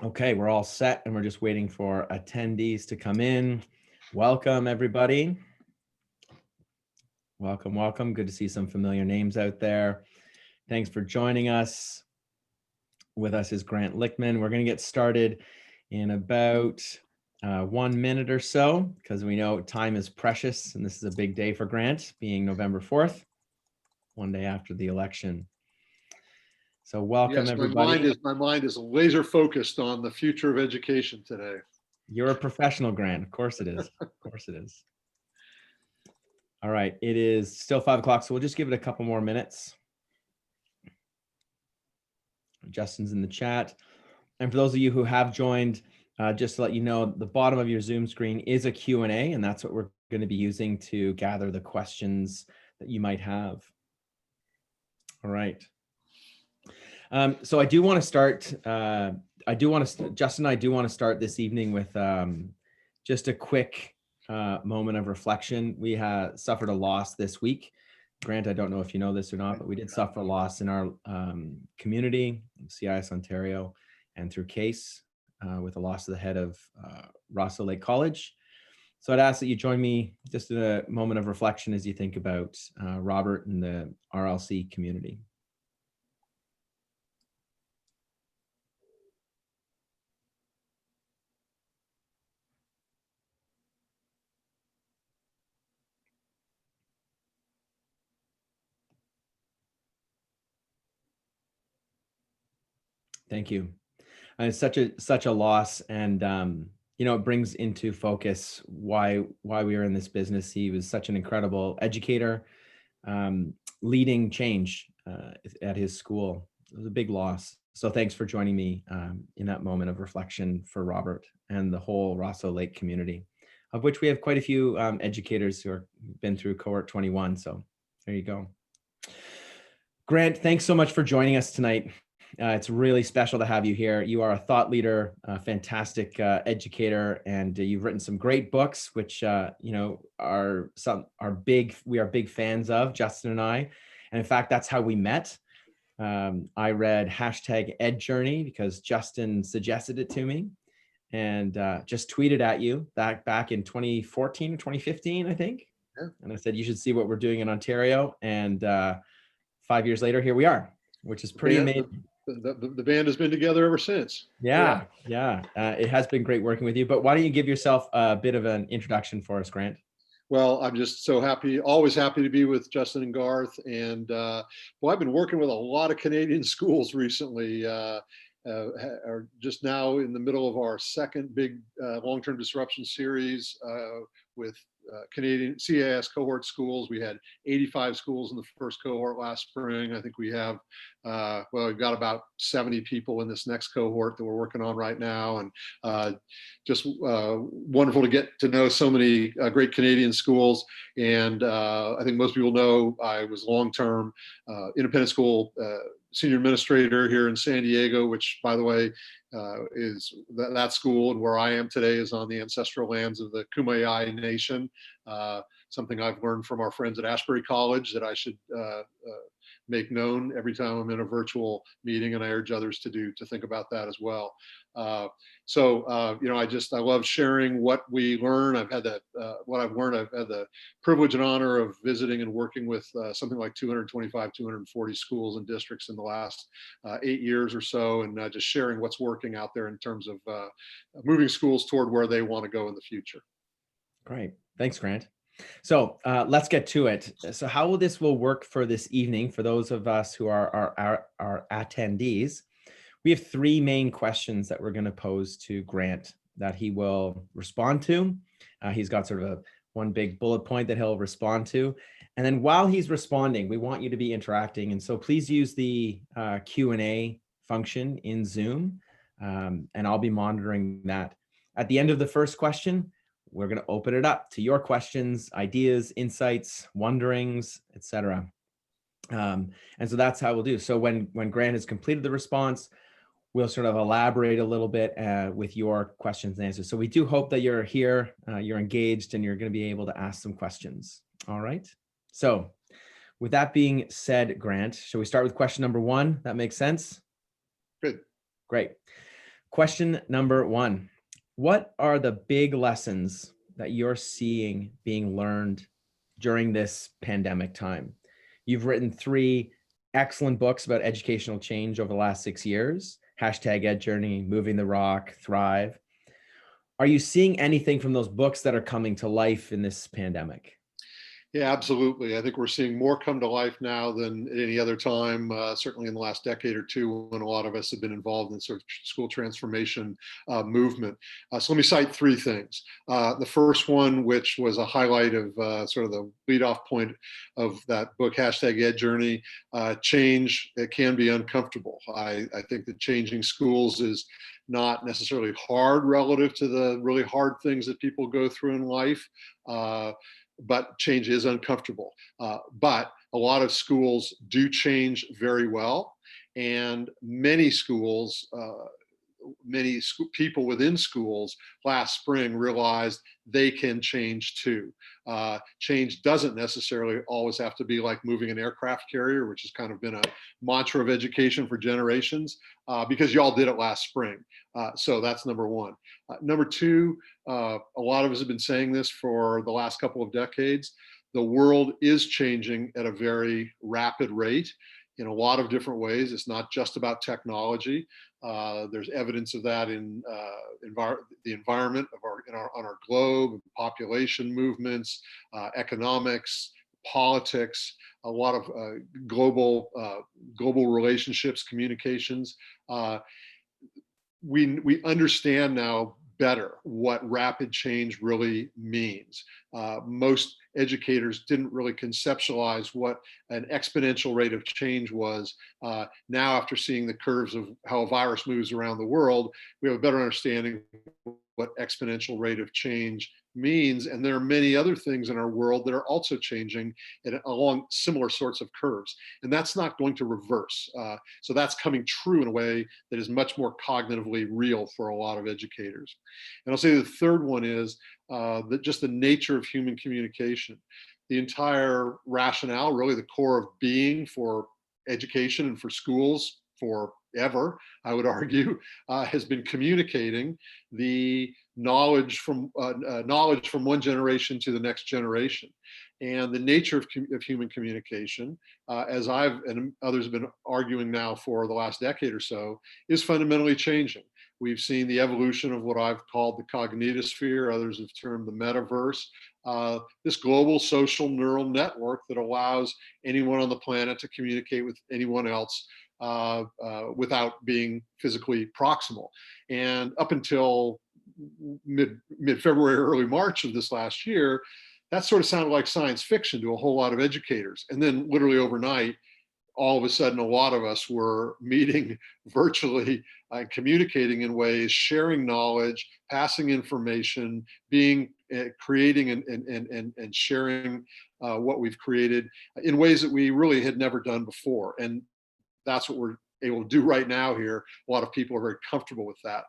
Okay, we're all set and we're just waiting for attendees to come in. Welcome, everybody. Welcome, welcome. Good to see some familiar names out there. Thanks for joining us. With us is Grant Lichtman. We're going to get started in about 1 minute or so because we know time is precious and this is a big day for Grant, being November 4th, one day after the election. So welcome, everybody. My mind is laser focused on the future of education today. You're a professional, Grant. Of course it is. Of course it is. All right. It is still 5 o'clock, so we'll just give it a couple more minutes. Justin's in the chat. And for those of you who have joined, just to let you know, the bottom of your Zoom screen is a Q&A, and that's what we're going to be using to gather the questions that you might have. All right. So I do want to start, Justin and I do want to start this evening with just a quick moment of reflection. We have suffered a loss this week. Grant, I don't know if you know this or not, but we did suffer a loss in our community, CIS Ontario, and through CASE with the loss of the head of Rosso Lake College. So I'd ask that you join me just in a moment of reflection as you think about Robert and the RLC community. Thank you. It's such a loss, and it brings into focus why we are in this business. He was such an incredible educator, leading change at his school. It was a big loss. So thanks for joining me in that moment of reflection for Robert and the whole Rosso Lake community, of which we have quite a few educators who have been through cohort 21. So there you go. Grant, thanks so much for joining us tonight. It's really special to have you here. You are a thought leader, a fantastic educator, and you've written some great books, which we are big fans of, Justin and I. And in fact, that's how we met. I read #EdJourney because Justin suggested it to me, and just tweeted at you back in 2014 or 2015, I think. Yeah. And I said, you should see what we're doing in Ontario. And 5 years later, here we are, which is pretty amazing. The band has been together ever since. Yeah. It has been great working with you, but why don't you give yourself a bit of an introduction for us, Grant? Well, I'm just so happy, always happy to be with Justin and Garth. And I've been working with a lot of Canadian schools recently. Are just now in the middle of our second big long-term disruption series with Canadian CIS cohort schools. We had 85 schools in the first cohort last spring. I think we have, we've got about 70 people in this next cohort that we're working on right now. And just wonderful to get to know so many great Canadian schools. And I think most people know I was long-term independent school senior administrator here in San Diego, which, by the way, is that school and where I am today is on the ancestral lands of the Kumeyaay Nation. Something I've learned from our friends at Ashbury College that I should make known every time I'm in a virtual meeting, and I urge others to think about that as well. I love sharing what we learn. I've had what I've learned. I've had the privilege and honor of visiting and working with something like 225, 240 schools and districts in the last 8 years or so, and just sharing what's working out there in terms of moving schools toward where they want to go in the future. Great. Thanks, Grant. So let's get to it. So how this will work for this evening, for those of us who are our attendees, we have 3 main questions that we're going to pose to Grant that he will respond to. He's got sort of one big bullet point that he'll respond to. And then while he's responding, we want you to be interacting. And so please use the Q&A function in Zoom, and I'll be monitoring that. At the end of the first question, we're going to open it up to your questions, ideas, insights, wonderings, etc. And so that's how we'll do. So when Grant has completed the response, we'll sort of elaborate a little bit with your questions and answers. So we do hope that you're here, you're engaged, and you're going to be able to ask some questions. All right. So With that being said, Grant, shall we start with question number one? That makes sense? Good. Great. Question number one. What are the big lessons that you're seeing being learned during this pandemic time? You've written 3 excellent books about educational change over the last 6 years. #EdJourney, Moving the Rock, Thrive. Are you seeing anything from those books that are coming to life in this pandemic? Yeah, absolutely. I think we're seeing more come to life now than at any other time, certainly in the last decade or two, when a lot of us have been involved in sort of school transformation movement. So let me cite 3 things. The first one, which was a highlight of sort of the leadoff point of that book, #EdJourney, change, it can be uncomfortable. I think that changing schools is not necessarily hard relative to the really hard things that people go through in life. But change is uncomfortable. But a lot of schools do change very well, and many schools, people within schools last spring realized they can change too. Change doesn't necessarily always have to be like moving an aircraft carrier, which has kind of been a mantra of education for generations, because y'all did it last spring. So that's number one. Number two, a lot of us have been saying this for the last couple of decades. The world is changing at a very rapid rate in a lot of different ways. It's not just about technology. There's evidence of that in the environment of on our globe, population movements, economics, politics, a lot of global relationships, communications. We understand now better what rapid change really means. Most educators didn't really conceptualize what an exponential rate of change was. Now, after seeing the curves of how a virus moves around the world, we have a better understanding what exponential rate of change means. And there are many other things in our world that are also changing along similar sorts of curves. And that's not going to reverse. So that's coming true in a way that is much more cognitively real for a lot of educators. And I'll say the third one is that just the nature of human communication. The entire rationale, really the core of being for education and for schools forever, I would argue, has been communicating the knowledge from one generation to the next generation. And the nature of human communication, as I've and others have been arguing now for the last decade or so, is fundamentally changing. We've seen the evolution of what I've called the cognitosphere, others have termed the metaverse, this global social neural network that allows anyone on the planet to communicate with anyone else without being physically proximal. And up until mid-February, early March of this last year, that sort of sounded like science fiction to a whole lot of educators. And then literally overnight, all of a sudden, a lot of us were meeting virtually and communicating in ways, sharing knowledge, passing information, creating and sharing what we've created in ways that we really had never done before. And that's what we're able to do right now here. A lot of people are very comfortable with that.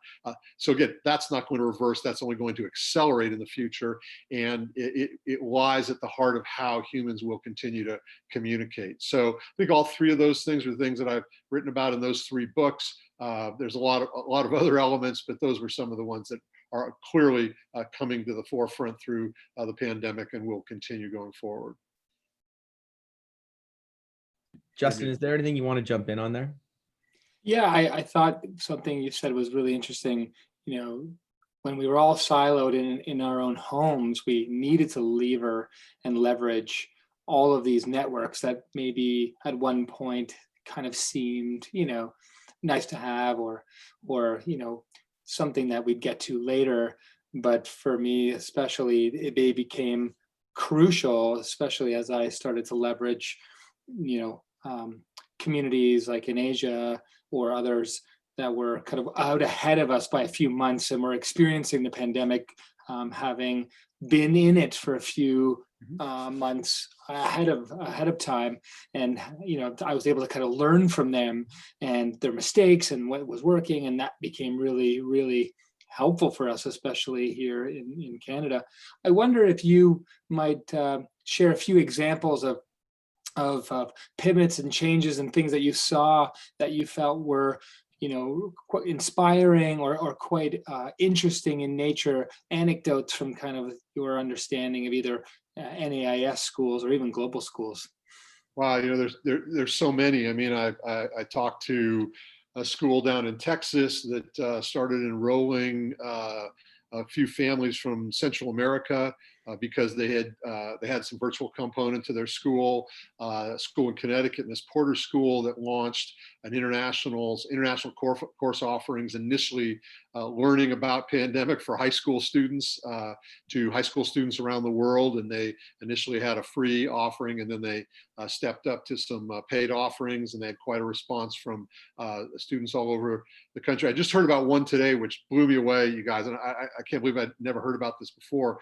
So again, that's not going to reverse. That's only going to accelerate in the future. And it lies at the heart of how humans will continue to communicate. So I think all 3 of those things are things that I've written about in those 3 books. There's a lot of other elements, but those were some of the ones that are clearly coming to the forefront through the pandemic and will continue going forward. Justin, is there anything you want to jump in on there? Yeah, I thought something you said was really interesting. You know, when we were all siloed in our own homes, we needed to lever and leverage all of these networks that maybe at one point kind of seemed, nice to have or something that we'd get to later. But for me, especially, they became crucial, especially as I started to leverage, communities like in Asia or others that were kind of out ahead of us by a few months and were experiencing the pandemic, having been in it for a few months ahead of time. And, I was able to kind of learn from them and their mistakes and what was working. And that became really, really helpful for us, especially here in Canada. I wonder if you might share a few examples of of pivots and changes and things that you saw that you felt were, quite inspiring or quite interesting in nature, anecdotes from kind of your understanding of either NAIS schools or even global schools? Wow, there's so many. I mean, I talked to a school down in Texas that started enrolling a few families from Central America because they had some virtual component to their school. A school in Connecticut, and this Porter School that launched an international course offerings, initially learning about pandemic for high school students to high school students around the world. And they initially had a free offering, and then they stepped up to some paid offerings, and they had quite a response from students all over the country. I just heard about one today, which blew me away, you guys, and I can't believe I'd never heard about this before.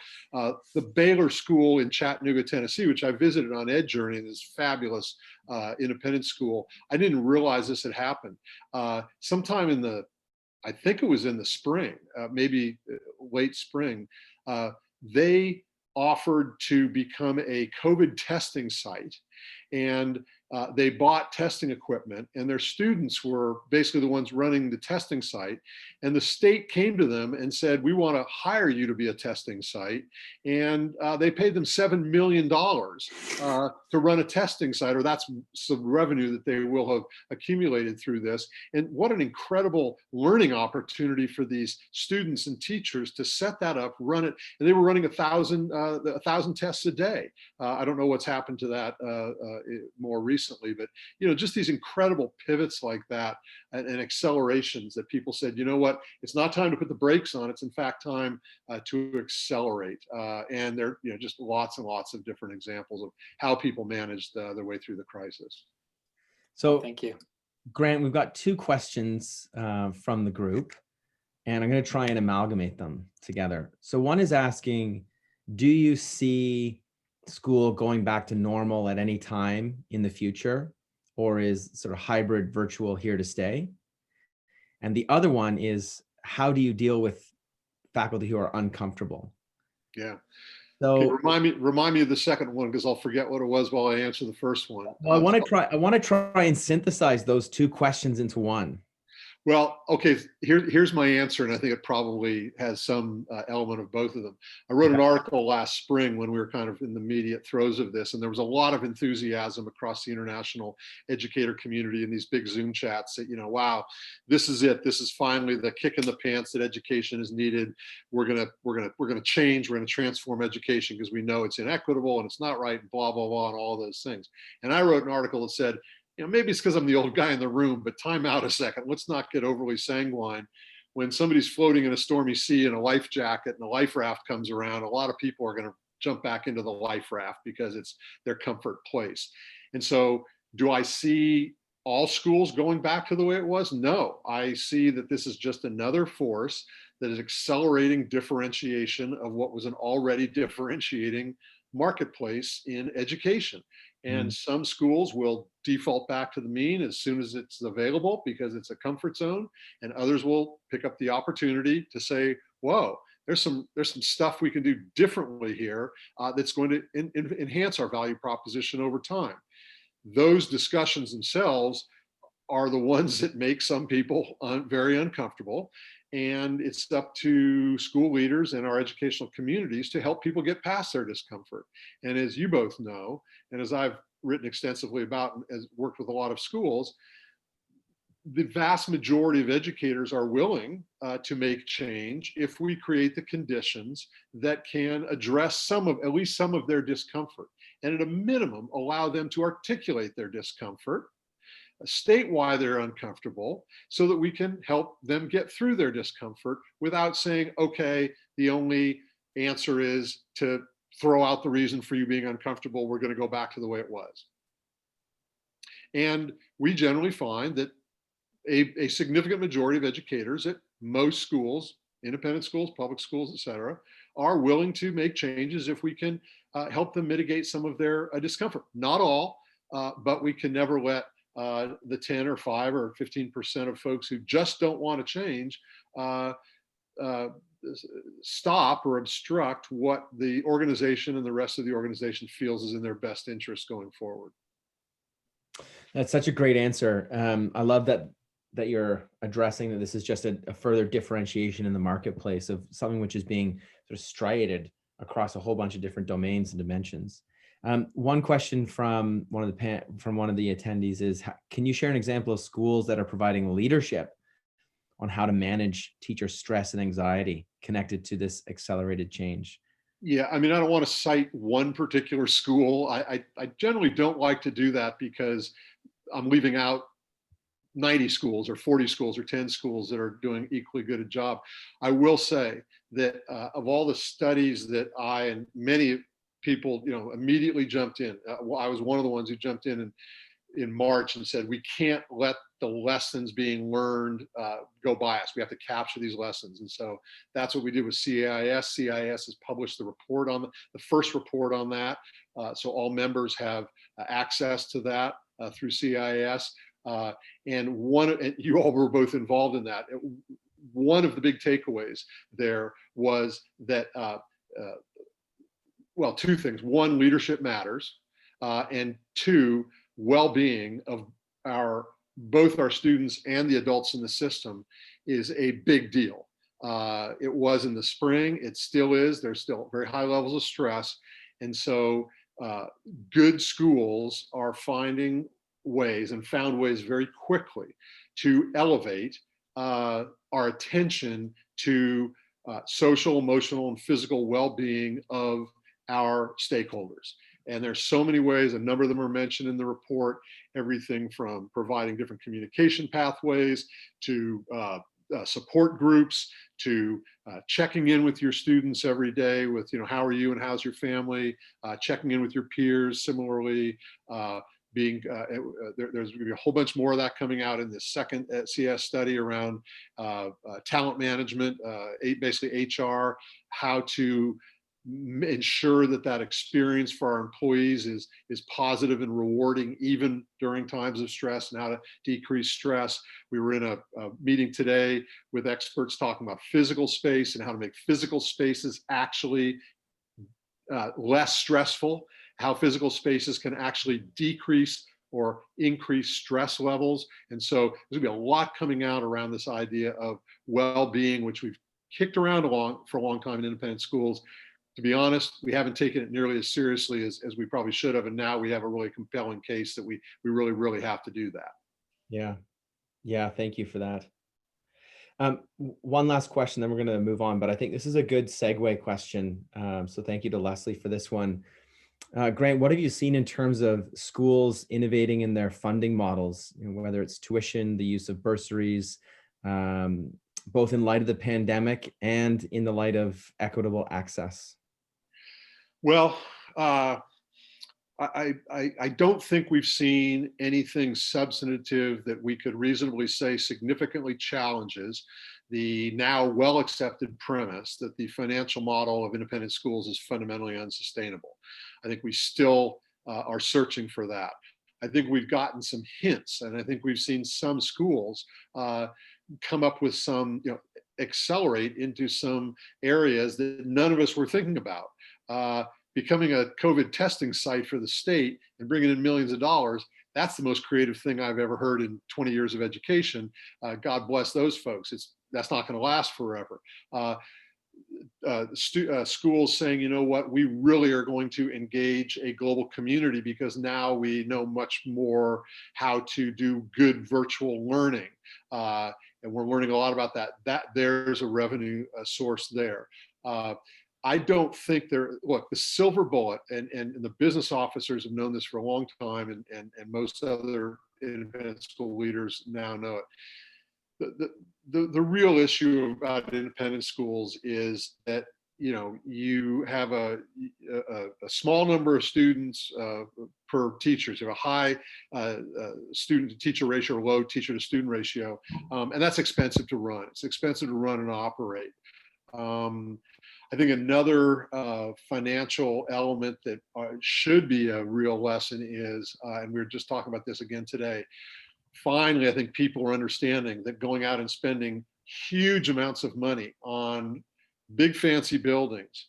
The Baylor School in Chattanooga, Tennessee, which I visited on Ed Journey, and this fabulous independent school. I didn't realize this had happened. Sometime I think it was in the spring, maybe late spring, they offered to become a COVID testing site. And they bought testing equipment, and their students were basically the ones running the testing site. And the state came to them and said, we want to hire you to be a testing site. And they paid them $7 million to run a testing site, or that's some revenue that they will have accumulated through this. And what an incredible learning opportunity for these students and teachers to set that up, run it. And they were running 1,000 tests a day. I don't know what's happened to that more recently, but just these incredible pivots like that and accelerations that people said, you know what, it's not time to put the brakes on, it's in fact time to accelerate. And there are just lots and lots of different examples of how people managed their way through the crisis. So Thank you, Grant. We've got two questions from the group, and I'm going to try and amalgamate them together. So one is asking, do you see school going back to normal at any time in the future, or is sort of hybrid virtual here to stay? And the other one is, how do you deal with faculty who are uncomfortable? Yeah. So Okay, remind me of the second one, because I'll forget what it was while I answer the first one. well, I want to try and synthesize those two questions into one. Well, okay, here's my answer, and I think it probably has some element of both of them. I wrote an article last spring when we were kind of in the immediate throes of this, and there was a lot of enthusiasm across the international educator community in these big Zoom chats that, wow, this is it. This is finally the kick in the pants that education is needed. We're gonna change. We're gonna transform education because we know it's inequitable and it's not right, and blah blah blah, and all those things. And I wrote an article that said, maybe it's because I'm the old guy in the room, but time out a second. Let's not get overly sanguine. When somebody's floating in a stormy sea in a life jacket and a life raft comes around, a lot of people are going to jump back into the life raft because it's their comfort place. And so, do I see all schools going back to the way it was? No, I see that this is just another force that is accelerating differentiation of what was an already differentiating marketplace in education. And some schools will default back to the mean as soon as it's available because it's a comfort zone, and others will pick up the opportunity to say, whoa, there's some stuff we can do differently here that's going to enhance our value proposition over time. Those discussions themselves are the ones that make some people very uncomfortable. And it's up to school leaders and our educational communities to help people get past their discomfort. And as you both know, and as I've written extensively about and has worked with a lot of schools, the vast majority of educators are willing to make change if we create the conditions that can address at least some of their discomfort, and at a minimum allow them to articulate their discomfort, state why they're uncomfortable, so that we can help them get through their discomfort without saying, okay, the only answer is to throw out the reason for you being uncomfortable. We're going to go back to the way it was. And we generally find that a significant majority of educators at most schools, independent schools, public schools, et cetera, are willing to make changes if we can help them mitigate some of their discomfort. Not all, but we can never let the 10 or 5 or 15% of folks who just don't want to change stop or obstruct what the organization and the rest of the organization feels is in their best interest going forward. That's such a great answer. I love that you're addressing that this is just a further differentiation in the marketplace of something which is being sort of striated across a whole bunch of different domains and dimensions. One question from from one of the attendees is, can you share an example of schools that are providing leadership on how to manage teacher stress and anxiety connected to this accelerated change? Yeah, I mean, I don't want to cite one particular school. I generally don't like to do that because I'm leaving out 90 schools or 40 schools or 10 schools that are doing equally good a job. I will say that of all the studies that I and many people, immediately jumped in. I was one of the ones who jumped in March and said, we can't let the lessons being learned go by us. We have to capture these lessons. And so that's what we did with CIS. CIS has published the first report on that. So all members have access to that through CIS. And you all were both involved in that. One of the big takeaways there was that, well, two things. One, leadership matters. And two, well-being of both our students and the adults in the system is a big deal. It was in the spring, it still is. There's still very high levels of stress. And so good schools are finding ways and found ways very quickly to elevate our attention to social, emotional, and physical well-being of our stakeholders. And there's so many ways, a number of them are mentioned in the report, everything from providing different communication pathways to support groups to checking in with your students every day with, how are you and how's your family, checking in with your peers similarly, there's going to be a whole bunch more of that coming out in this second CS study around talent management, basically HR, how to ensure that experience for our employees is positive and rewarding even during times of stress, and how to decrease stress. We were in a meeting today with experts talking about physical space and how to make physical spaces actually less stressful, how physical spaces can actually decrease or increase stress levels. And so there's gonna be a lot coming out around this idea of well-being, which we've kicked around for a long time in independent schools. To be honest, we haven't taken it nearly as seriously as we probably should have. And now we have a really compelling case that we really, really have to do that. Yeah. Yeah. Thank you for that. One last question, then we're going to move on, but I think this is a good segue question. So thank you to Leslie for this one. Grant, what have you seen in terms of schools innovating in their funding models, whether it's tuition, the use of bursaries, both in light of the pandemic and in the light of equitable access? Well, I don't think we've seen anything substantive that we could reasonably say significantly challenges the now well-accepted premise that the financial model of independent schools is fundamentally unsustainable. I think we still are searching for that. I think we've gotten some hints, and I think we've seen some schools come up with some, accelerate into some areas that none of us were thinking about. Becoming a COVID testing site for the state and bringing in millions of dollars, that's the most creative thing I've ever heard in 20 years of education. God bless those folks. That's not going to last forever. Schools saying, you know what, we really are going to engage a global community because now we know much more how to do good virtual learning. And we're learning a lot about that. There's a revenue source there. I don't think look, the silver bullet, and the business officers have known this for a long time, and most other independent school leaders now know it. The real issue about independent schools is that, you have a small number of students per teacher. So you have a high student to teacher ratio or low teacher to student ratio. And that's expensive to run. It's expensive to run and operate. I think another financial element that should be a real lesson is, and we were just talking about this again today, finally, I think people are understanding that going out and spending huge amounts of money on big fancy buildings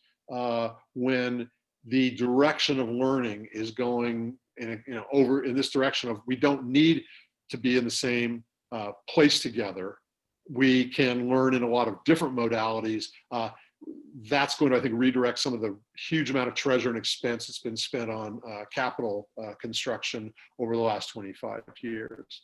when the direction of learning is going over in this direction of we don't need to be in the same place together. We can learn in a lot of different modalities. That's going to, I think, redirect some of the huge amount of treasure and expense that's been spent on capital construction over the last 25 years.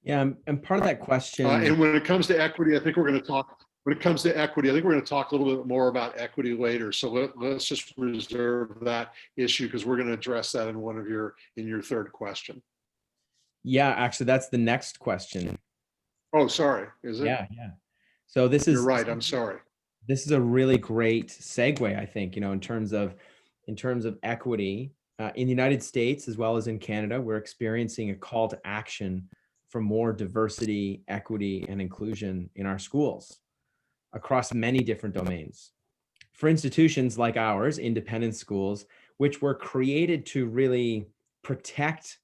Yeah, and part of that question. And when it comes to equity, I think we're going to talk. When it comes to equity, I think we're going to talk a little bit more about equity later. So let's just reserve that issue because we're going to address that in your third question. Yeah, actually, that's the next question. Oh, sorry. Is it? Yeah. So this is. You're right. I'm sorry. This is a really great segue, I think, in terms of equity in the United States, as well as in Canada, we're experiencing a call to action for more diversity, equity, and inclusion in our schools across many different domains. For institutions like ours, independent schools, which were created to really protect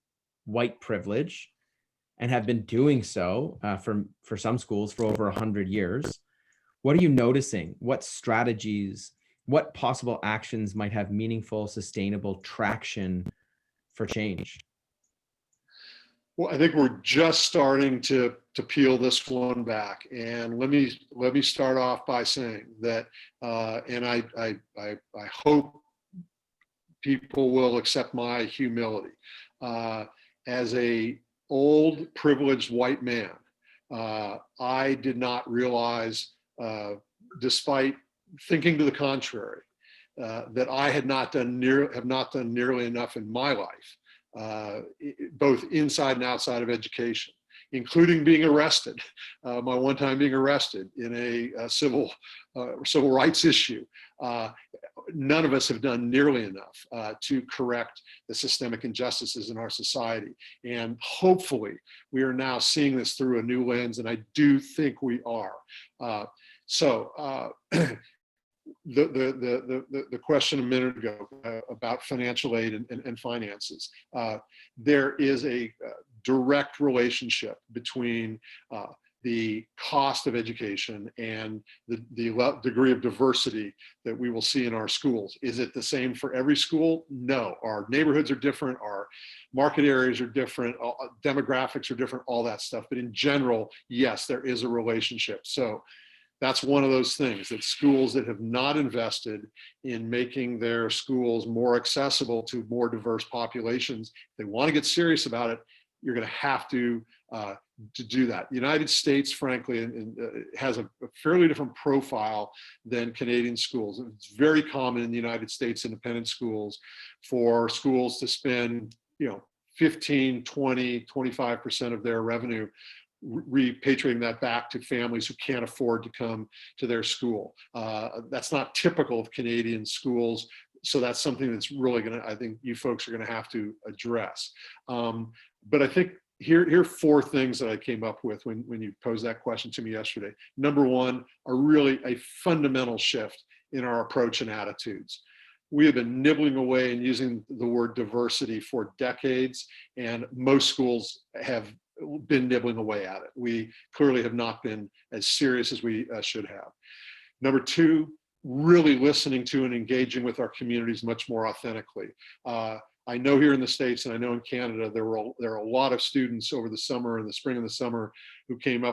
white privilege and have been doing so for some schools for over 100 years. What are you noticing? What strategies, what possible actions might have meaningful, sustainable traction for change? Well, I think we're just starting to peel this one back, and let me start off by saying that, and I hope people will accept my humility as a old privileged white man. I did not realize, despite thinking to the contrary, that I have not done nearly enough in my life. Both inside and outside of education, including being arrested, my one time being arrested in a civil rights issue. None of us have done nearly enough to correct the systemic injustices in our society. And hopefully we are now seeing this through a new lens, and I do think we are. The question a minute ago about financial aid and finances. There is a direct relationship between the cost of education and the degree of diversity that we will see in our schools. Is it the same for every school? No. Our neighborhoods are different, our market areas are different, demographics are different, all that stuff. But in general, yes, there is a relationship. So that's one of those things, that schools that have not invested in making their schools more accessible to more diverse populations, if they want to get serious about it, you're going to have to do that. The United States, frankly, has a fairly different profile than Canadian schools. It's very common in the United States independent schools for schools to spend 15, 20, 25% of their revenue repatriating that back to families who can't afford to come to their school. That's not typical of Canadian schools. So that's something that's really I think you folks are going to have to address. But I think here are four things that I came up with when you posed that question to me yesterday. Number one, a fundamental shift in our approach and attitudes. We have been nibbling away and using the word diversity for decades, and most schools have been nibbling away at it. We clearly have not been as serious as we should have. Number two, really listening to and engaging with our communities much more authentically. I know here in the States, and I know in Canada, there are a lot of students over the summer and the spring and the summer who came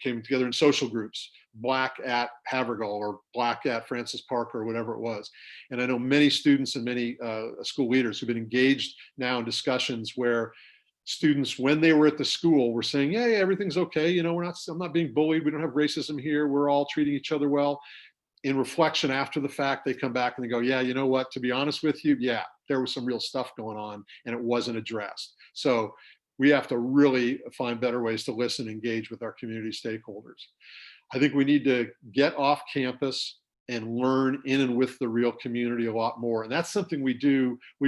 together in social groups, Black at Havergal or Black at Francis Park or whatever it was. And I know many students and many school leaders who've been engaged now in discussions where students, when they were at the school, were saying, yeah, everything's okay. I'm not being bullied. We don't have racism here. We're all treating each other well. In reflection after the fact, they come back and they go, yeah, you know what, to be honest with you, yeah, there was some real stuff going on and it wasn't addressed. So we have to really find better ways to listen, engage with our community stakeholders. I think we need to get off campus and learn in and with the real community a lot more. And that's something we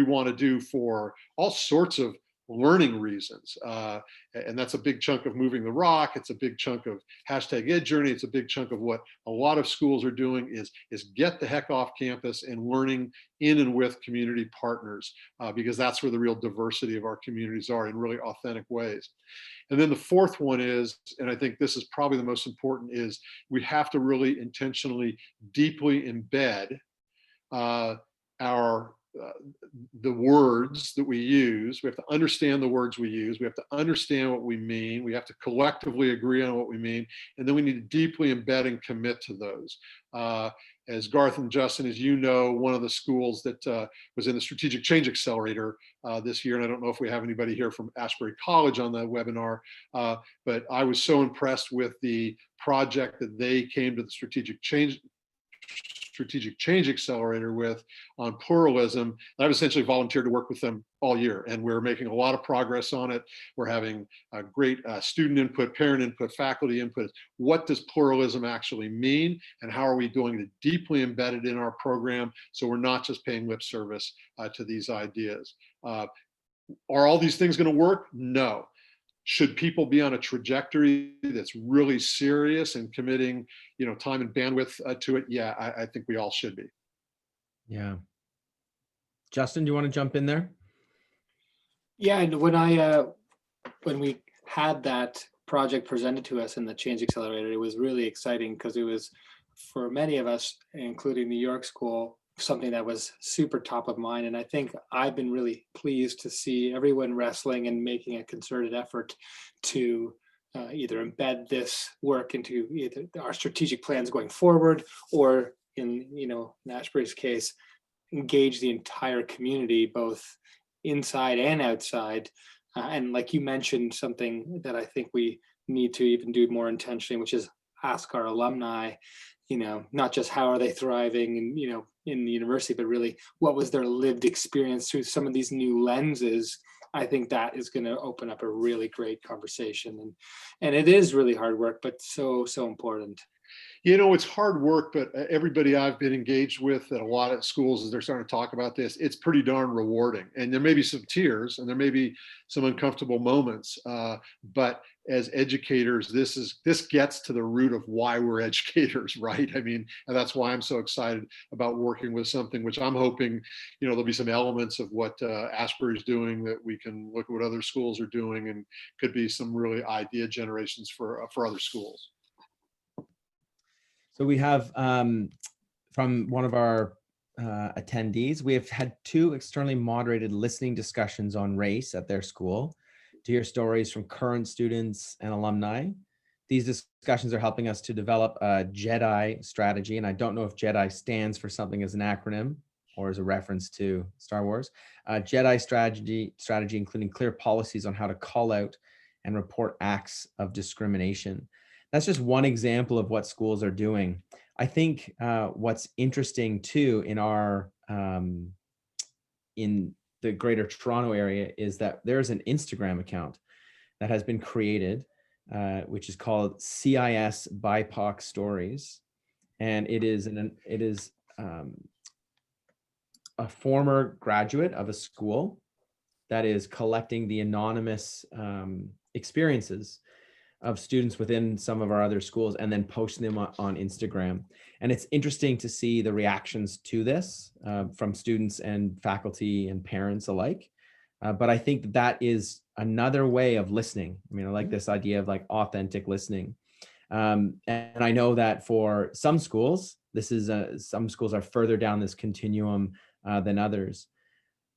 want to do for all sorts of learning reasons. And that's a big chunk of Moving the Rock. It's a big chunk of #EdJourney. It's a big chunk of what a lot of schools are doing is get the heck off campus and learning in and with community partners, because that's where the real diversity of our communities are in really authentic ways. And then the fourth one is, and I think this is probably the most important, is we have to really intentionally, deeply embed our the words that we use. We have to understand the words we use. We have to understand what we mean. We have to collectively agree on what we mean. And then we need to deeply embed and commit to those. As Garth and Justin, as you know, one of the schools that was in the Strategic Change Accelerator this year, and I don't know if we have anybody here from Asbury College on the webinar, but I was so impressed with the project that they came to the Strategic Change Accelerator with on pluralism. I've essentially volunteered to work with them all year, and we're making a lot of progress on it. We're having great student input, parent input, faculty input. What does pluralism actually mean, and how are we doing to deeply embed it in our program so we're not just paying lip service to these ideas? Are all these things going to work? No. Should people be on a trajectory that's really serious and committing, time and bandwidth to it? Yeah, I think we all should be. Yeah. Justin, do you want to jump in there? Yeah, and when we had that project presented to us in the Change Accelerator, it was really exciting because it was, for many of us, including the York School, something that was super top of mind. And I think I've been really pleased to see everyone wrestling and making a concerted effort to either embed this work into either our strategic plans going forward, or in Ashbury's case, engage the entire community, both inside and outside. And like you mentioned, something that I think we need to even do more intentionally, which is ask our alumni, not just how are they thriving and, in the university, but really what was their lived experience through some of these new lenses. I think that is going to open up a really great conversation. And it is really hard work, but so important. It's hard work, but everybody I've been engaged with at a lot of schools, as they're starting to talk about this, it's pretty darn rewarding. And there may be some tears and there may be some uncomfortable moments, but as educators, this gets to the root of why we're educators, right? I mean, and that's why I'm so excited about working with something which I'm hoping, there'll be some elements of what Asbury's doing that we can look at what other schools are doing, and could be some really idea generations for other schools. So we have from one of our attendees, we have had 2 externally moderated listening discussions on race at their school to hear stories from current students and alumni. These discussions are helping us to develop a JEDI strategy. And I don't know if JEDI stands for something as an acronym or as a reference to Star Wars. JEDI strategy, including clear policies on how to call out and report acts of discrimination. That's just one example of what schools are doing. I think what's interesting too in our in the Greater Toronto area is that there's an Instagram account that has been created, which is called CIS BIPOC Stories, and it is a former graduate of a school that is collecting the anonymous experiences of students within some of our other schools and then posting them on Instagram. And it's interesting to see the reactions to this from students and faculty and parents alike. But I think that is another way of listening. I mean, I like this idea of like authentic listening. And I know that for some schools, some schools are further down this continuum than others.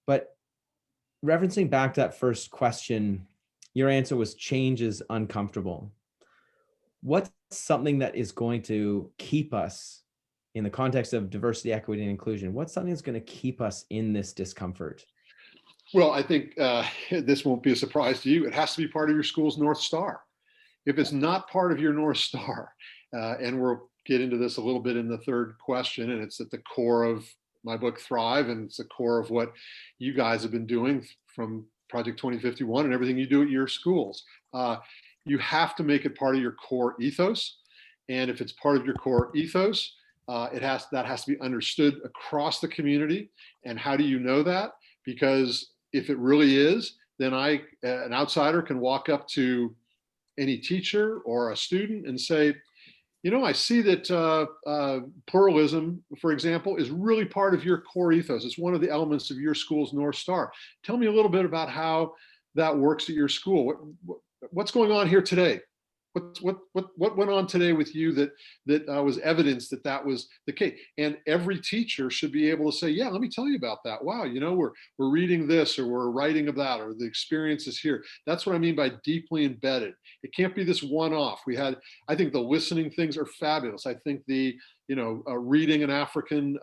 But referencing back to that first question, your answer was change is uncomfortable. What's something that is going to keep us in the context of diversity, equity, and inclusion? What's something that's going to keep us in this discomfort? Well, I think this won't be a surprise to you. It has to be part of your school's North Star. If it's not part of your North Star, and we'll get into this a little bit in the third question, and it's at the core of my book, Thrive, and it's the core of what you guys have been doing from Project 2051 and everything you do at your schools. You have to make it part of your core ethos. And if it's part of your core ethos, that has to be understood across the community. And how do you know that? Because if it really is, then an outsider can walk up to any teacher or a student and say, I see that pluralism, for example, is really part of your core ethos. It's one of the elements of your school's North Star. Tell me a little bit about how that works at your school. What's going on here today? what went on today with you that was evidence that that was the case? And every teacher should be able to say, yeah, let me tell you about that. Wow, we're reading this, or we're writing about, or the experience is here. That's what I mean by deeply embedded. It can't be this one-off. I think the listening things are fabulous. I think the reading an African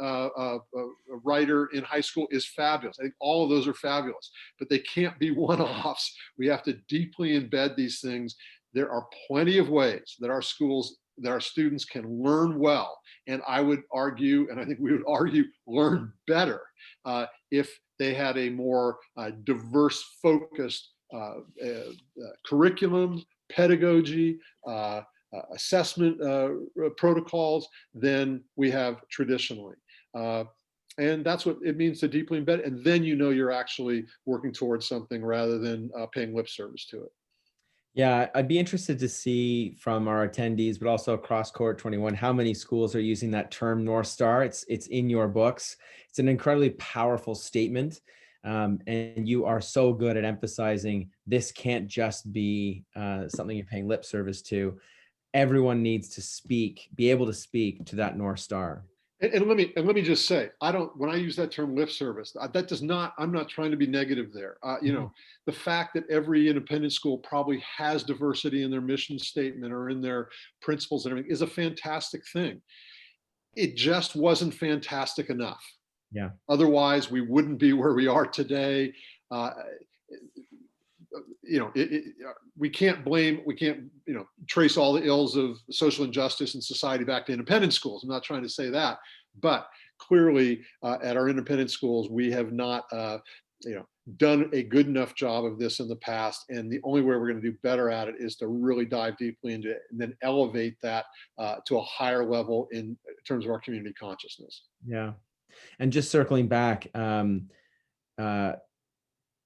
writer in high school is fabulous. I think all of those are fabulous, but they can't be one-offs. We have to deeply embed these things. There are plenty of ways that our students can learn well. And I would argue, and I think we would argue, learn better if they had a more diverse, focused curriculum, pedagogy, assessment protocols than we have traditionally. And that's what it means to deeply embed. And then you're actually working towards something rather than paying lip service to it. Yeah, I'd be interested to see from our attendees, but also across Cohort 21, how many schools are using that term North Star. It's in your books. It's an incredibly powerful statement. And you are so good at emphasizing this can't just be something you're paying lip service to. Everyone needs to be able to speak to that North Star. And let me just say, when I use that term lip service, I'm not trying to be negative there. The fact that every independent school probably has diversity in their mission statement or in their principles and everything is a fantastic thing. It just wasn't fantastic enough. Yeah. Otherwise, we wouldn't be where we are today. We can't trace all the ills of social injustice in society back to independent schools. I'm not trying to say that, but clearly at our independent schools, we have not done a good enough job of this in the past. And the only way we're going to do better at it is to really dive deeply into it and then elevate that to a higher level in terms of our community consciousness. Yeah. And just circling back,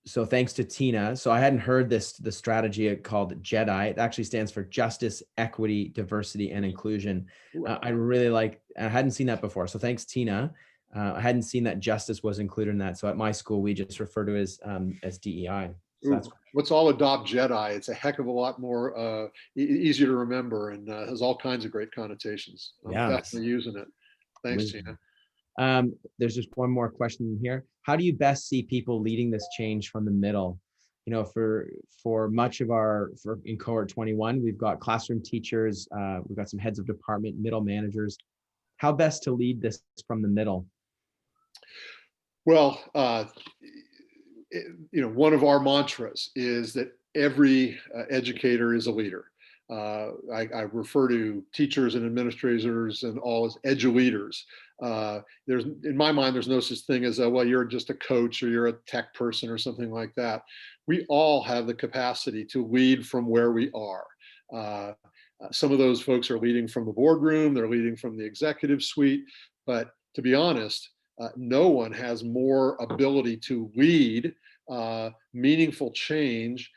so thanks to Tina. So I hadn't heard the strategy called JEDI. It actually stands for Justice, Equity, Diversity, and Inclusion. I hadn't seen that before. So thanks, Tina. I hadn't seen that justice was included in that. So at my school, we just refer to it as DEI. So that's cool. Let's all adopt JEDI. It's a heck of a lot more easier to remember and has all kinds of great connotations. I'm definitely using it. Thanks, Tina. There's just one more question here. How do you best see people leading this change from the middle? For much of in Cohort 21, we've got classroom teachers, we've got some heads of department, middle managers. How best to lead this from the middle? Well, one of our mantras is that every educator is a leader. I refer to teachers and administrators and all as edu-leaders. In my mind, there's no such thing as you're just a coach or you're a tech person or something like that. We all have the capacity to lead from where we are. Some of those folks are leading from the boardroom, they're leading from the executive suite, but to be honest, no one has more ability to lead meaningful change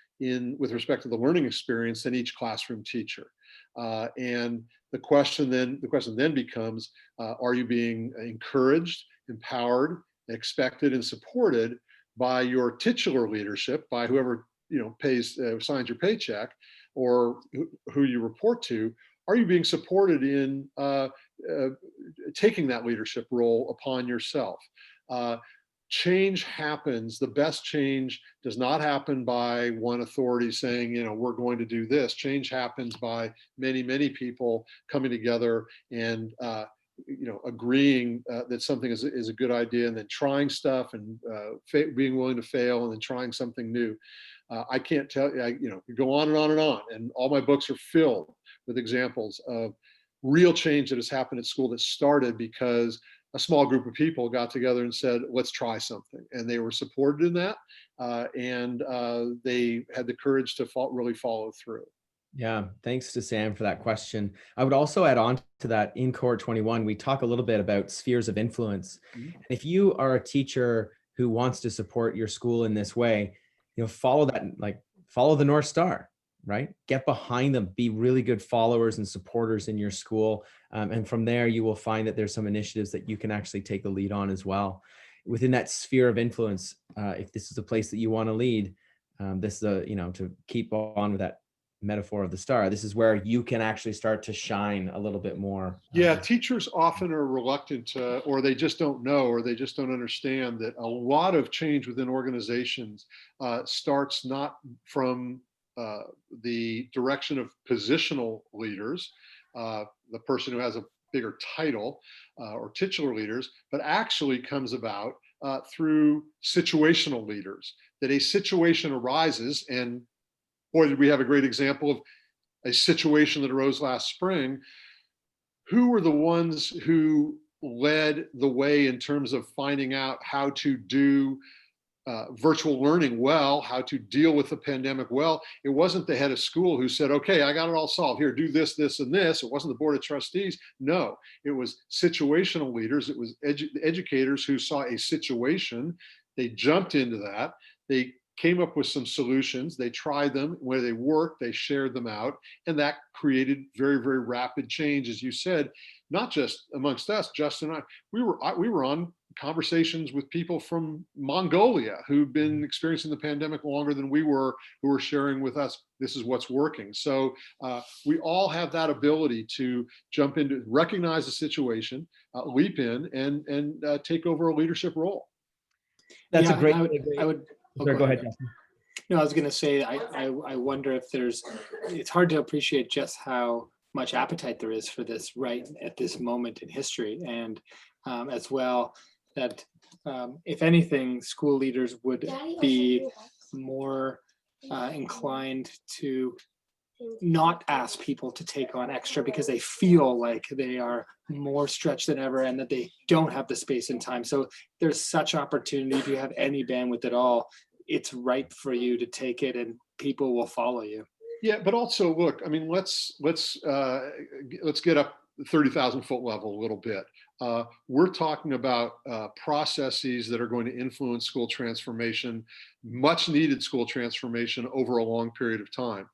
with respect to the learning experience than each classroom teacher. And the question then becomes, are you being encouraged, empowered, expected, and supported by your titular leadership, by whoever signs your paycheck, or who you report to? Are you being supported in taking that leadership role upon yourself? Change happens. The best change does not happen by one authority saying, we're going to do this. Change happens by many, many people coming together and agreeing that something is a good idea, and then trying stuff and being willing to fail, and then trying something new. I can't tell you, you go on and on and on, and all my books are filled with examples of real change that has happened at school that started because a small group of people got together and said, let's try something. And they were supported in that. And they had the courage to really follow through. Yeah, thanks to Sam for that question. I would also add on to that, in Cohort 21, we talk a little bit about spheres of influence. Mm-hmm. If you are a teacher who wants to support your school in this way, follow the North Star. Right? Get behind them, be really good followers and supporters in your school. And from there, you will find that there's some initiatives that you can actually take the lead on as well. Within that sphere of influence, if this is a place that you want to lead, this is to keep on with that metaphor of the star. This is where you can actually start to shine a little bit more. Yeah, teachers often are reluctant to, or they just don't know, or they just don't understand that a lot of change within organizations starts not from the direction of positional leaders, the person who has a bigger title, or titular leaders, but actually comes about through situational leaders. That a situation arises, and boy, did we have a great example of a situation that arose last spring. Who were the ones who led the way in terms of finding out how to do virtual learning well, how to deal with the pandemic well? It wasn't the head of school who said, okay, I got it all solved. Here, do this, this, and this. It wasn't the board of trustees. No, it was situational leaders. It was educators who saw a situation. They jumped into that. They came up with some solutions. They tried them. Where they worked, they shared them out. And that created very, very rapid change, as you said, not just amongst us, Justin and I. We were on conversations with people from Mongolia who've been experiencing the pandemic longer than we were, who were sharing with us, this is what's working. So we all have that ability to jump into, recognize the situation, leap in, and take over a leadership role. That's Yeah, a great. I would. Oh, Sorry, go ahead, Justin. No, I was going to say, I wonder if it's hard to appreciate just how much appetite there is for this right at this moment in history. And as well, that if anything, school leaders would be more inclined to not ask people to take on extra because they feel like they are more stretched than ever and that they don't have the space and time. So there's such opportunity. If you have any bandwidth at all, it's ripe for you to take it, and people will follow you. Yeah, but also look, I mean, let's get up 30,000 foot level a little bit. We're talking about processes that are going to influence school transformation, much needed school transformation over a long period of time.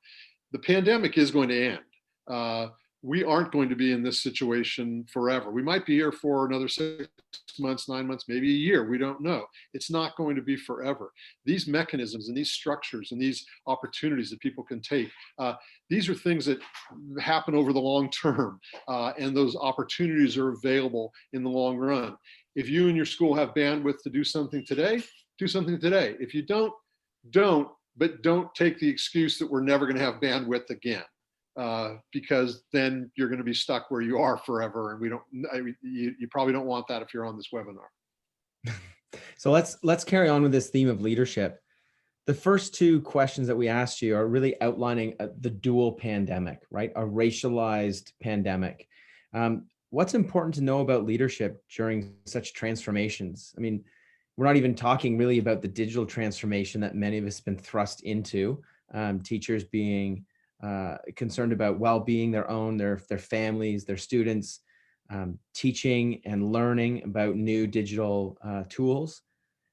The pandemic is going to end. We aren't going to be in this situation forever. We might be here for another 6 months, 9 months, maybe a year. We don't know. It's not going to be forever. These mechanisms and these structures and these opportunities that people can take, these are things that happen over the long term, and those opportunities are available in the long run. If you and your school have bandwidth to do something today, do something today. If you don't, but don't take the excuse that we're never going to have bandwidth again. Because then you're going to be stuck where you are forever, and you probably don't want that if you're on this webinar. So let's carry on with this theme of leadership. The first two questions that we asked you are really outlining the dual pandemic, right? A racialized pandemic. What's important to know about leadership during such transformations? I mean, we're not even talking really about the digital transformation that many of us have been thrust into, teachers being concerned about well-being, their families, their students, teaching and learning about new digital tools.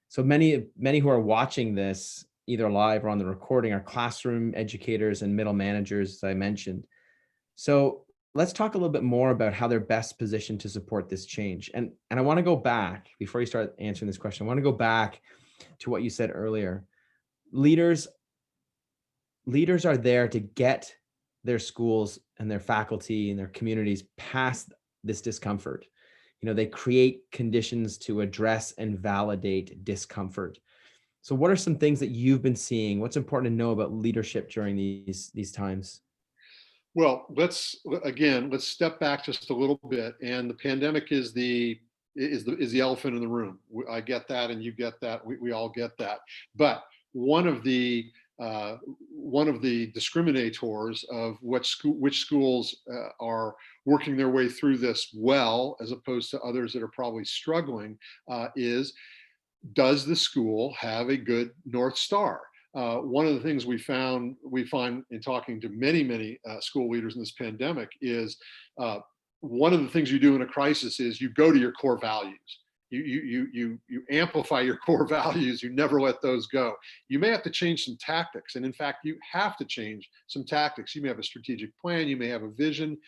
So many who are watching this either live or on the recording are classroom educators and middle managers, as I mentioned. So let's talk a little bit more about how they're best positioned to support this change. And I want to go back, before you start answering this question, I want to go back to what you said earlier. Leaders are there to get their schools and their faculty and their communities past this discomfort. You know, they create conditions to address and validate discomfort. So what are some things that you've been seeing? What's important to know about leadership during these times? Well, let's step back just a little bit. And the pandemic is the elephant in the room. I get that, and you get that. We all get that. But one of the discriminators of which schools are working their way through this well, as opposed to others that are probably struggling, is, does the school have a good North Star? One of the things we find in talking to many school leaders in this pandemic is, one of the things you do in a crisis is you go to your core values. You amplify your core values. You never let those go. You may have to change some tactics, and in fact, you have to change some tactics. You may have a strategic plan. You may have a vision.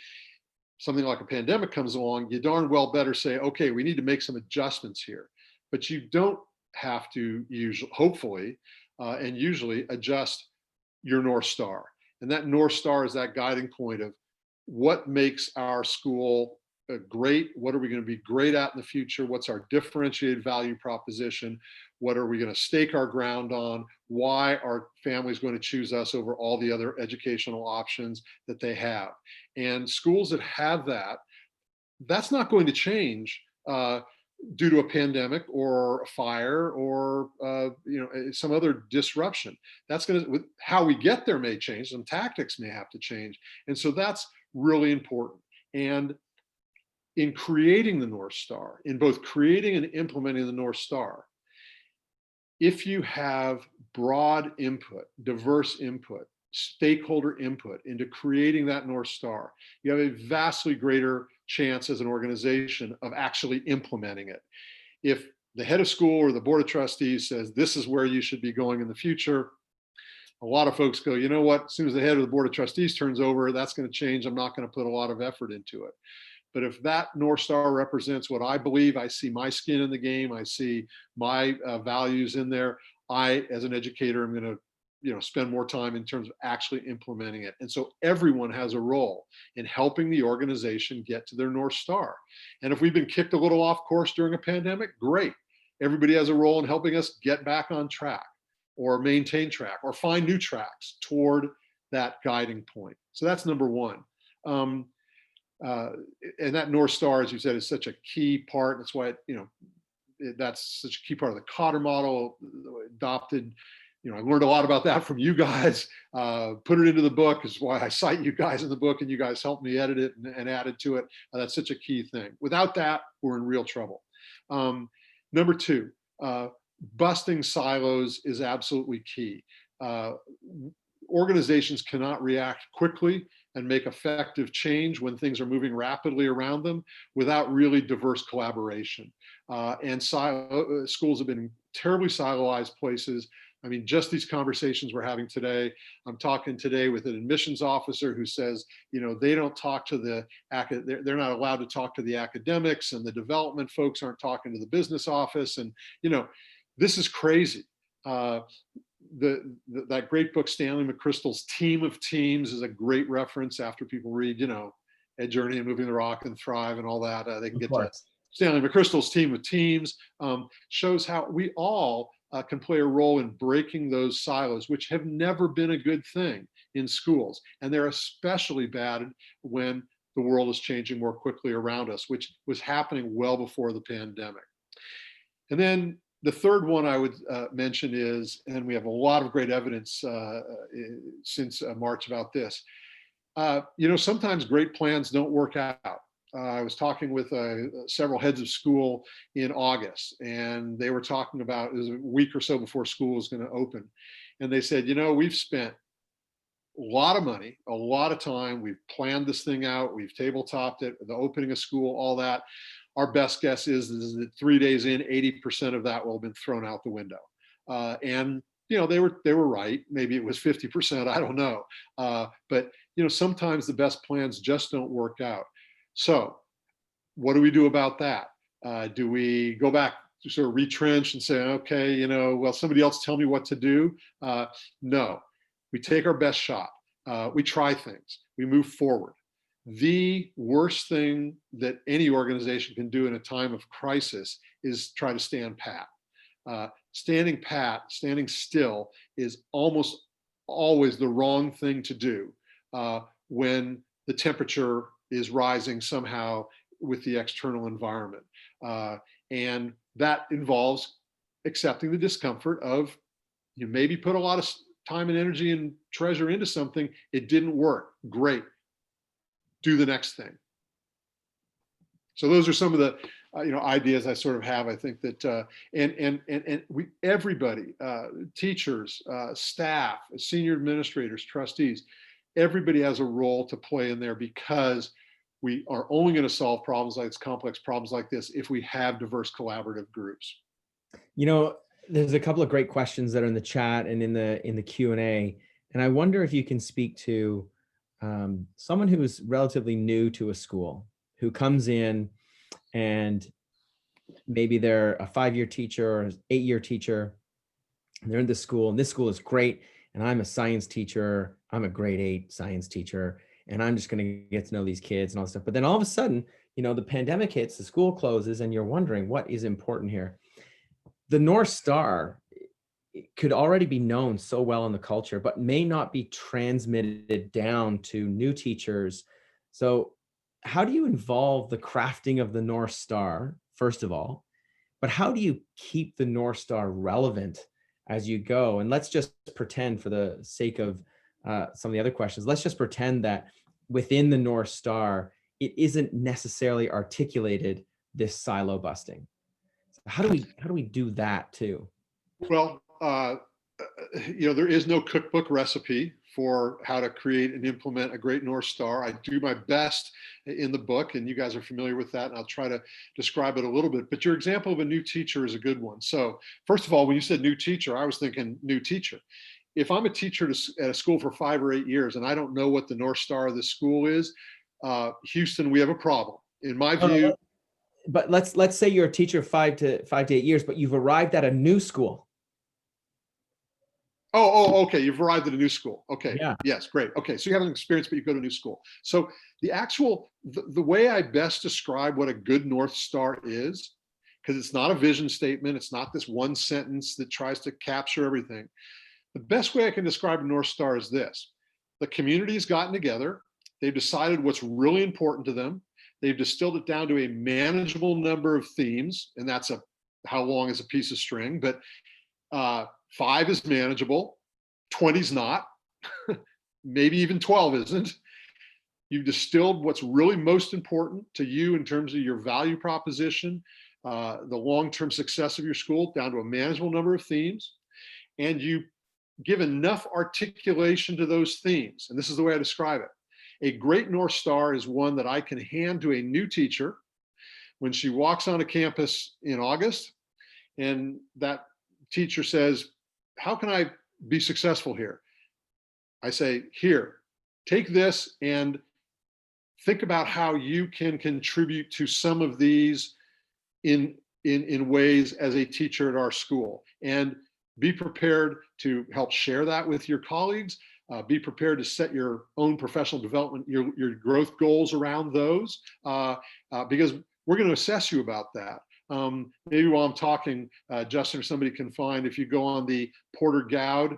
Something like a pandemic comes along, you darn well better say, okay, we need to make some adjustments here. But you don't have to usually adjust your North Star. And that North Star is that guiding point of what makes our school great, what are we going to be great at in the future, what's our differentiated value proposition, what are we going to stake our ground on, why are families going to choose us over all the other educational options that they have. And schools that have that, that's not going to change due to a pandemic or a fire or some other disruption. That's going to, how we get there may change, some tactics may have to change. And so that's really important. And in creating the North Star, in both creating and implementing the North Star, if you have broad input, diverse input, stakeholder input into creating that North Star, you have a vastly greater chance as an organization of actually implementing it. If the head of school or the board of trustees says, this is where you should be going in the future, a lot of folks go, you know what, as soon as the head of the board of trustees turns over, that's going to change. I'm not going to put a lot of effort into it. But if that North Star represents what I believe, I see my skin in the game, I see my values in there, I, as an educator, am going to spend more time in terms of actually implementing it. And so everyone has a role in helping the organization get to their North Star. And if we've been kicked a little off course during a pandemic, great. Everybody has a role in helping us get back on track or maintain track or find new tracks toward that guiding point. So that's number one. And that North Star, as you said, is such a key part. That's why that's such a key part of the Cotter model adopted. I learned a lot about that from you guys. Put it into the book is why I cite you guys in the book, and you guys helped me edit it and added to it. That's such a key thing. Without that, we're in real trouble. Number two, busting silos is absolutely key. Organizations cannot react quickly and make effective change when things are moving rapidly around them without really diverse collaboration. And schools have been terribly siloized places. I mean, just these conversations we're having today, I'm talking today with an admissions officer who says, they don't talk to they're not allowed to talk to the academics, and the development folks aren't talking to the business office. And, this is crazy. That great book, Stanley McChrystal's Team of Teams, is a great reference after people read, Ed Journey and Moving the Rock and Thrive and all that. They can get to Stanley McChrystal's Team of Teams. Shows how we all can play a role in breaking those silos, which have never been a good thing in schools. And they're especially bad when the world is changing more quickly around us, which was happening well before the pandemic. And then the third one I would mention is, and we have a lot of great evidence since March about this, sometimes great plans don't work out. I was talking with several heads of school in August, and they were talking about, it was a week or so before school was going to open. And they said, we've spent a lot of money, a lot of time, we've planned this thing out, we've tabletopped it, the opening of school, all that. Our best guess is that 3 days in, 80% of that will have been thrown out the window. And they were right. Maybe it was 50%. I don't know. But sometimes the best plans just don't work out. So, what do we do about that? Do we go back to sort of retrench and say, okay, well, somebody else tell me what to do? No. We take our best shot. We try things. We move forward. The worst thing that any organization can do in a time of crisis is try to stand pat. Standing still is almost always the wrong thing to do when the temperature is rising somehow with the external environment. And that involves accepting the discomfort of, you maybe put a lot of time and energy and treasure into something, it didn't work, great. Do the next thing. So those are some of the ideas I sort of have. I think that everybody, teachers, staff, senior administrators, trustees, everybody has a role to play in there, because we are only going to solve problems like this, complex problems like this, if we have diverse collaborative groups. There's a couple of great questions that are in the chat and in the Q&A, and I wonder if you can speak to someone who is relatively new to a school, who comes in and maybe they're a 5-year teacher or 8-year teacher, and they're in this school, and this school is great, and I'm a science teacher. I'm a grade 8 science teacher, and I'm just going to get to know these kids and all this stuff. But then all of a sudden, the pandemic hits, the school closes, and you're wondering what is important here. The North Star could already be known so well in the culture, but may not be transmitted down to new teachers. So how do you involve the crafting of the North Star, first of all, but how do you keep the North Star relevant as you go? And let's just pretend, for the sake of some of the other questions, let's just pretend that within the North Star, it isn't necessarily articulated, this silo busting. So how do we do that too? Well, there is no cookbook recipe for how to create and implement a great North Star. I do my best in the book, and you guys are familiar with that, and I'll try to describe it a little bit. But your example of a new teacher is a good one. So first of all, when you said new teacher, I was thinking new teacher. If I'm a teacher at a school for 5 or 8 years and I don't know what the North Star of the school is, Houston, we have a problem. In my view. But let's say you're a teacher 5 to 8 years, but you've arrived at a new school. Okay. You've arrived at a new school. Okay. Yeah. Yes, great. Okay. So you have an experience, but you go to a new school. So the way I best describe what a good North Star is, because it's not a vision statement, it's not this one sentence that tries to capture everything. The best way I can describe a North Star is this: the community's gotten together, they've decided what's really important to them, they've distilled it down to a manageable number of themes, and that's how long is a piece of string, but 5 is manageable, 20 is not, maybe even 12 isn't. You've distilled what's really most important to you in terms of your value proposition, the long-term success of your school, down to a manageable number of themes, and you give enough articulation to those themes. And this is the way I describe it. A great North Star is one that I can hand to a new teacher when she walks onto campus in August, and that teacher says, how can I be successful here? I say, here, take this and think about how you can contribute to some of these in ways as a teacher at our school, and be prepared to help share that with your colleagues. Be prepared to set your own professional development, your growth goals around those, because we're going to assess you about that. Maybe while I'm talking, Justin or somebody can find, if you go on the Porter Gowd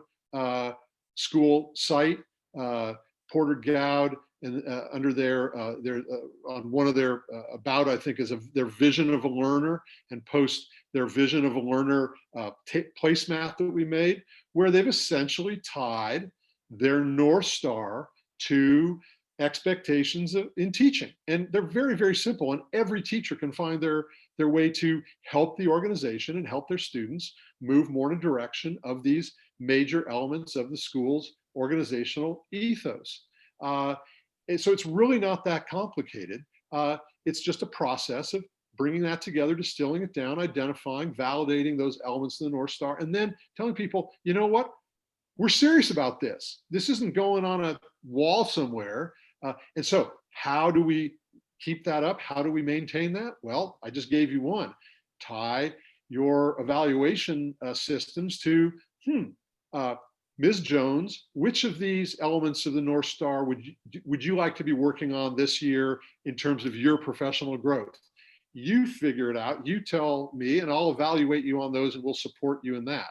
school site, Porter Gowd, and under their on one of their about, I think, is their vision of a learner, and post their vision of a learner placemat that we made, where they've essentially tied their North Star to expectations in teaching. And they're very, very simple, and every teacher can find their way to help the organization and help their students move more in a direction of these major elements of the school's organizational ethos. And so it's really not that complicated. It's just a process of bringing that together, distilling it down, identifying, validating those elements of the North Star, and then telling people, you know what? We're serious about this. This isn't going on a wall somewhere. And so how do we keep that up? How do we maintain that? Well, I just gave you one. Tie your evaluation systems to, Ms. Jones, which of these elements of the North Star would you like to be working on this year in terms of your professional growth? You figure it out, you tell me, and I'll evaluate you on those, and we'll support you in that.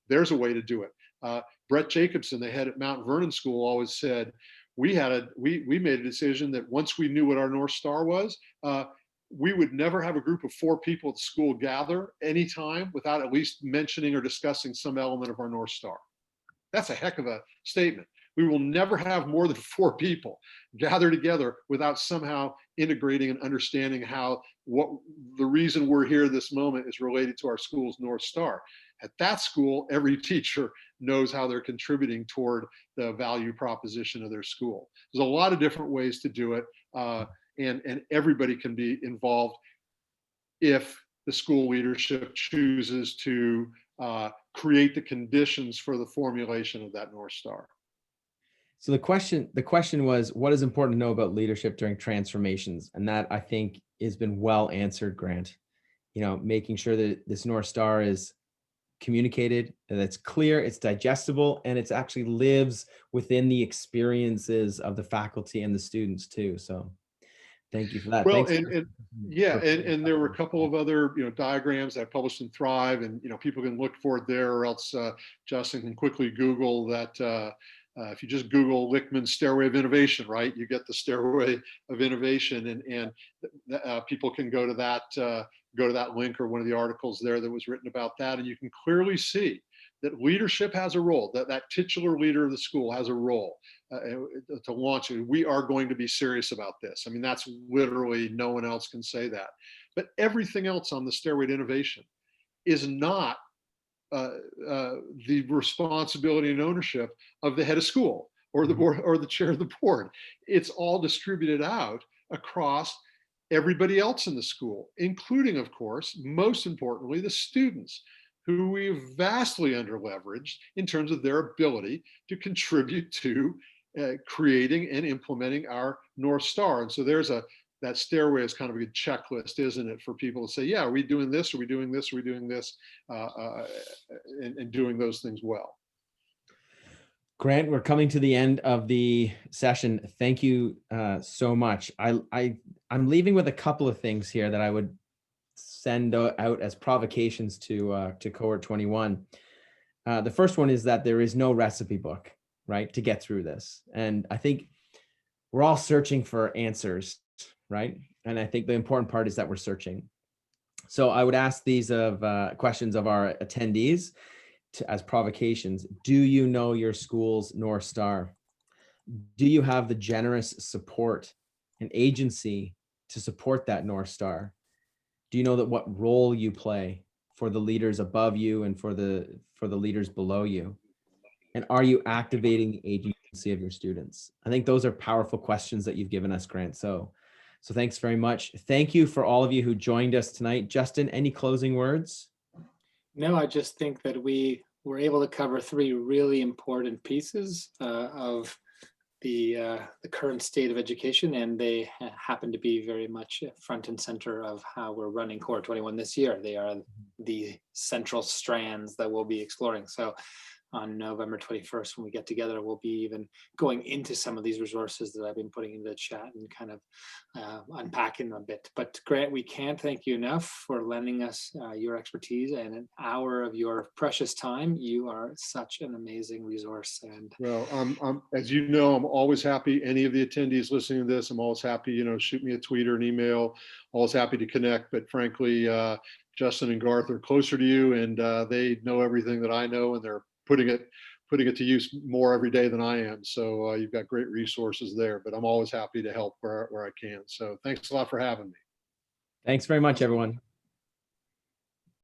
There's a way to do it. Brett Jacobson, the head at Mount Vernon School, always said, we made a decision that once we knew what our North Star was, we would never have a group of 4 people at the school gather anytime without at least mentioning or discussing some element of our North Star. That's a heck of a statement. We will never have more than 4 people gather together without somehow integrating and understanding what the reason we're here this moment is related to our school's North Star. At that school, every teacher knows how they're contributing toward the value proposition of their school. There's a lot of different ways to do it, and everybody can be involved if the school leadership chooses to create the conditions for the formulation of that North Star. So the question was, what is important to know about leadership during transformations? And that, I think, has been well answered, Grant. Making sure that this North Star is communicated, and it's clear, it's digestible, and it's actually lives within the experiences of the faculty and the students too. So thank you for that. Well, Thanks and yeah, for- and there were a couple of other, diagrams that I published in Thrive, and people can look for it there, or else Justin can quickly Google that. If you just Google Lichtman Stairway of Innovation, right, you get the Stairway of Innovation, and people can go to that link or one of the articles there that was written about that, and you can clearly see that leadership has a role. That titular leader of the school has a role to launch it. We are going to be serious about this. I mean, that's literally, no one else can say that. But everything else on the Stairway to Innovation is not the responsibility and ownership of the head of school or the board or the chair of the board. It's all distributed out across everybody else in the school, including, of course, most importantly, the students, who we've vastly underleveraged in terms of their ability to contribute to creating and implementing our North Star. And so that stairway is kind of a good checklist, isn't it, for people to say, yeah, are we doing this? Are we doing this? Are we doing this? And doing those things well. Grant, we're coming to the end of the session. Thank you so much. I'm leaving with a couple of things here that I would send out as provocations to cohort 21. The first one is that there is no recipe book, right, to get through this. And I think we're all searching for answers, right? And I think the important part is that we're searching. So I would ask these questions of our attendees as provocations. Do you know your school's North Star? Do you have the generous support and agency to support that North Star? Do you know that what role you play for the leaders above you and for the leaders below you? And are you activating the agency of your students? I think those are powerful questions that you've given us, Grant. So thanks very much. Thank you for all of you who joined us tonight. Justin, any closing words? No, I just think that we were able to cover three really important pieces of the current state of education, and they happen to be very much front and center of how we're running Core 21 this year. They are the central strands that we'll be exploring. So on November 21st, when we get together, we'll be even going into some of these resources that I've been putting into the chat and kind of unpacking them a bit. But Grant, we can't thank you enough for lending us your expertise and an hour of your precious time. You are such an amazing resource. And well, as you know, I'm always happy. Any of the attendees listening to this, I'm always happy. Shoot me a tweet or an email. Always happy to connect. But frankly, Justin and Garth are closer to you, and they know everything that I know, and they're putting it to use more every day than I am. So you've got great resources there, but I'm always happy to help where I can. So thanks a lot for having me. Thanks very much, everyone.